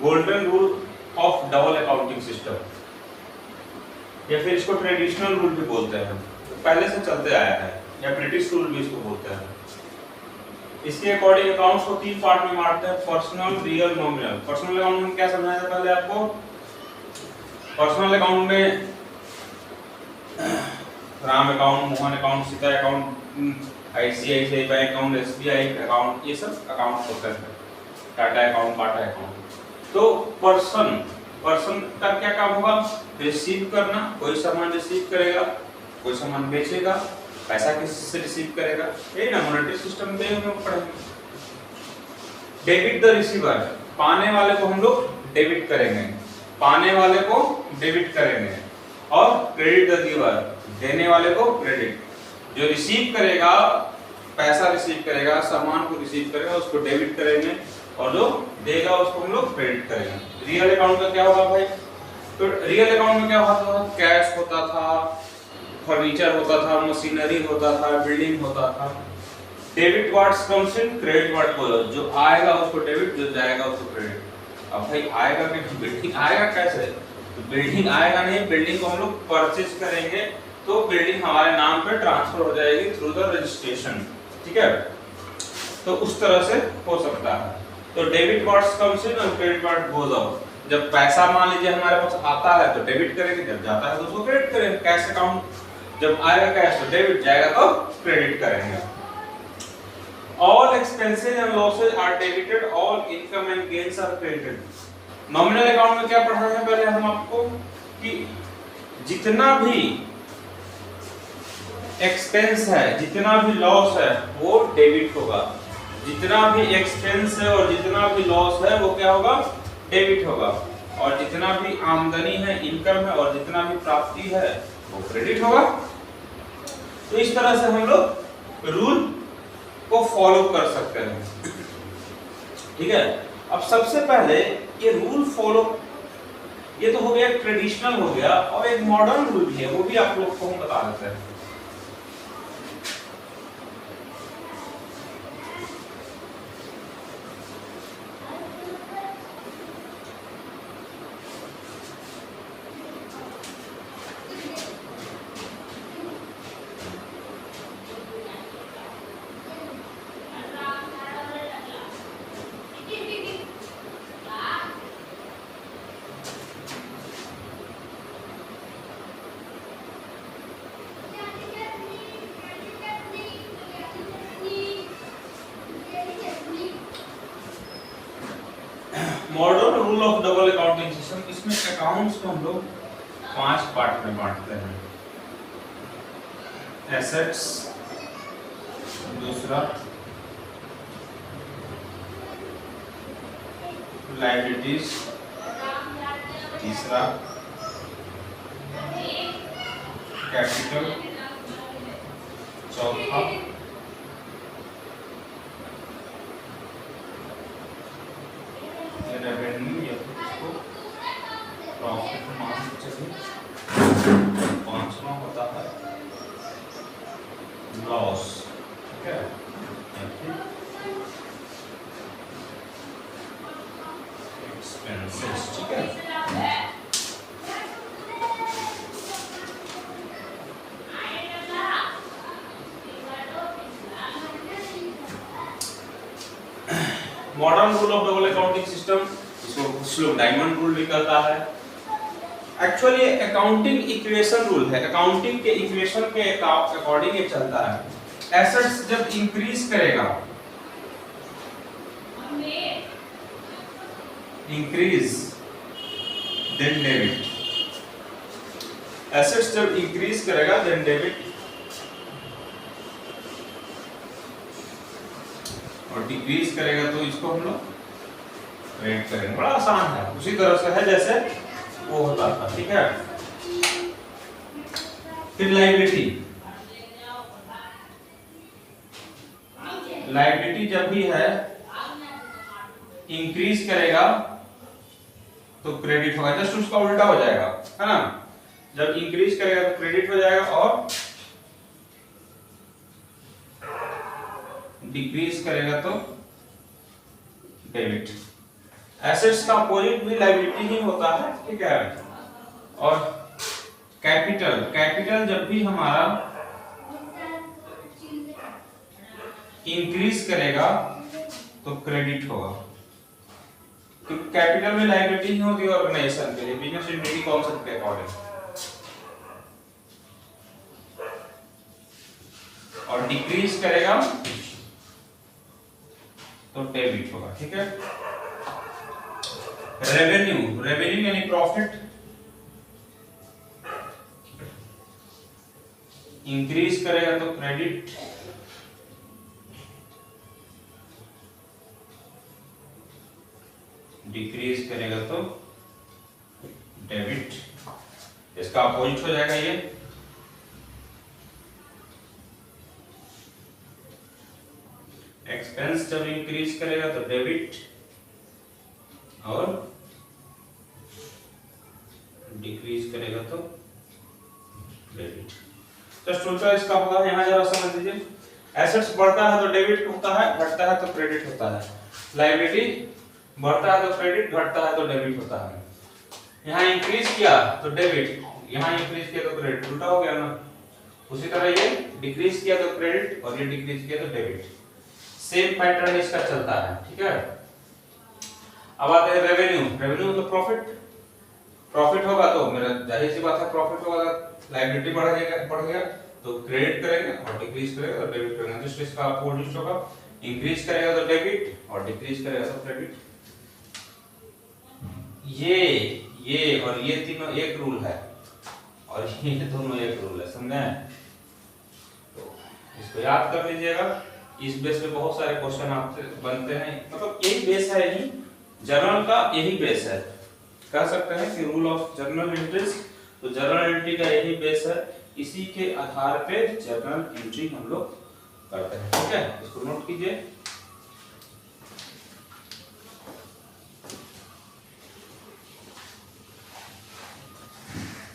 Golden rule of double accounting system, या फिर इसको ट्रेडिशनल रूल भी बोलते हैं, पहले से चलते आया है, या ब्रिटिश रूल भी इसको बोलते हैं। इसके अकॉर्डिंग अकाउंट्स को 3 पार्ट में बांटते हैं, personal, real, nominal. Personal account में क्या समझाया था पहले आपको? पर्सनल अकाउंट में Ram account, Mohan account, Sita account, ICICI bank account, SBI account, ये सब अकाउंट होते हैं, टाटा अकाउंट, बाटा अकाउंट। तो पर्सन का क्या काम होगा? रिसीव करना, कोई सामान रिसीव करेगा, कोई सामान बेचेगा, पैसा किसी से रिसीव करेगा, यही ना मॉनेटरी सिस्टम में हम लोग पढ़ेंगे। डेबिट द रिसीवर, पाने वाले को हम लोग डेबिट करेंगे, पाने वाले को डेबिट करेंगे, और क्रेडिट द गिवर, देने वाले को क्रेडिट। जो रिसीव करेगा, पैसा रिसीव करेगा, सामान को रिसीव करेगा, उसको डेबिट करेंगे, और जो देगा उसको हम लोग क्रेडिट करेंगे। रियल अकाउंट का क्या होगा भाई? तो रियल अकाउंट में क्या होता था? कैश होता था, फर्नीचर होता था, मशीनरी होता था, बिल्डिंग होता था। Debit what's comes in, credit what goes, जो आएगा उसको डेबिट, जो जाएगा उसको क्रेडिट। अब भाई आएगा कि बिल्डिंग आएगा कैसे? तो बिल्डिंग आएगा नहीं, बिल्डिंग को हम लोग परचेज करेंगे, तो बिल्डिंग हमारे नाम पे ट्रांसफर हो जाएगी थ्रू द रजिस्ट्रेशन, ठीक है? तो उस तरह से हो सकता है। तो डेबिट व्हाट्स कम्स इन और क्रेडिट व्हाट गोस आउट। जब पैसा मान लीजिए हमारे पास आता है तो डेबिट करेंगे, जब जाता है तो उसको क्रेडिट करेंगे। कैश अकाउंट जब आएगा कैश तो डेबिट, जाएगा तो क्रेडिट करेंगे। All expenses and losses are debited, all income and gains are credited. Nominal account में क्या पढ़ा है पहले हम आपको कि जितना भी एक्सपेंस है, जितना भी लॉस है वो डेबिट होगा, जितना भी एक्सपेंस है और जितना भी लॉस है वो क्या होगा? डेबिट होगा, और जितना भी आमदनी है, इनकम है, और जितना भी प्राप्ति है वो क्रेडिट होगा। तो इस तरह से हम लोग रूल को फॉलो कर सकते हैं, ठीक है? अब सबसे पहले ये रूल फॉलो, ये तो हो गया ट्रेडिशनल हो गया, और एक मॉडर्न रूल भी है, वो भी आप लोग को हम बता देते हैं। Modern rule of double accounting system, इसमें अकाउंट्स को हम लोग 5 पार्ट में बांटते हैं। एसेट्स, दूसरा लायबिलिटीज, तीसरा कैपिटल, चौथा रेवेन्यू या इसको प्रॉफिट मान चलिए, पांचवा होता है लॉस, ठीक है? एक्सपेंसेस, ठीक है? Modern rule of double accounting system, इसको कुछ लोग डायमंड रूल भी कहता है। एक्चुअली अकाउंटिंग इक्वेशन रूल है, अकाउंटिंग के इक्वेशन के अकॉर्डिंग ये चलता है। एसेट्स जब इंक्रीज करेगा, इंक्रीज देन डेबिट, एसेट्स जब इंक्रीज करेगा देन डेबिट, और डिक्रीज करेगा तो इसको हम लोग क्रेडिट करेंगे। बड़ा आसान है, उसी तरह से है जैसे वो होता था, ठीक है? फिर लायबिलिटी, लायबिलिटी जब भी है इंक्रीज करेगा तो क्रेडिट होगा, जस्ट उसका उल्टा हो जाएगा, है ना? जब इंक्रीज करेगा तो क्रेडिट हो जाएगा, और डिक्रीज करेगा तो डेबिट। एसेट्स का अपोजिट भी लायबिलिटी ही होता है, ठीक है। और कैपिटल, कैपिटल जब भी हमारा इंक्रीज करेगा तो क्रेडिट होगा, क्योंकि कैपिटल में लायबिलिटी ही होती है ऑर्गेनाइजेशन के लिए, बिजनेस एंटिटी कॉन्सेप्ट के अकॉर्डिंग। और डिक्रीज करेगा तो डेबिट होगा, ठीक है। रेवेन्यू, रेवेन्यू यानी प्रॉफिट इंक्रीज करेगा तो क्रेडिट, डिक्रीज करेगा तो डेबिट। इसका अपोजिट हो जाएगा ये। एक्सपेंस जब इंक्रीज करेगा तो डेबिट और डिक्रीज करेगा तो क्रेडिट। जस्ट उल्टा इसका होगा, यहाँ जरा समझ लीजिए। एसेट्स बढ़ता है तो डेबिट होता है, घटता है तो क्रेडिट होता है। लायबिलिटी बढ़ता है तो क्रेडिट, घटता है तो डेबिट होता है। यहाँ इंक्रीज किया तो डेबिट, यहाँ इंक्रीज किया तो क्रेडिट, उल्टा हो गया ना। उसी तरह ये डिक्रीज किया तो क्रेडिट और ये डिक्रीज किया तो डेबिट, सेम पैटर्न इसका चलता है, ठीक है। अब आते हैं रेवेन्यू। रेवेन्यू मतलब प्रॉफिट, प्रॉफिट होगा तो मेरा जाहिर सी बात है प्रॉफिट होगा, लायबिलिटी बढ़ गया तो क्रेडिट करेंगे और डिक्रीज करेगा तो डेबिट करेंगे। तो इसका अपोजिट होगा, इंक्रीज करेगा तो डेबिट और डिक्रीज करेगा तो क्रेडिट। ये और ये तीनों एक रूल है और ये दोनों एक रूल है, समझे? तो इसको याद कर लीजिएगा। इस बेस पे बहुत सारे क्वेश्चन आपसे बनते हैं, मतलब यही बेस है, यही जर्नल का यही बेस है, कह सकते हैं कि रूल ऑफ जर्नल एंट्रीज। तो जर्नल एंट्री का यही बेस है, इसी के आधार पे जर्नल एंट्री हम लोग करते हैं, ठीक है। इसको नोट कीजिए।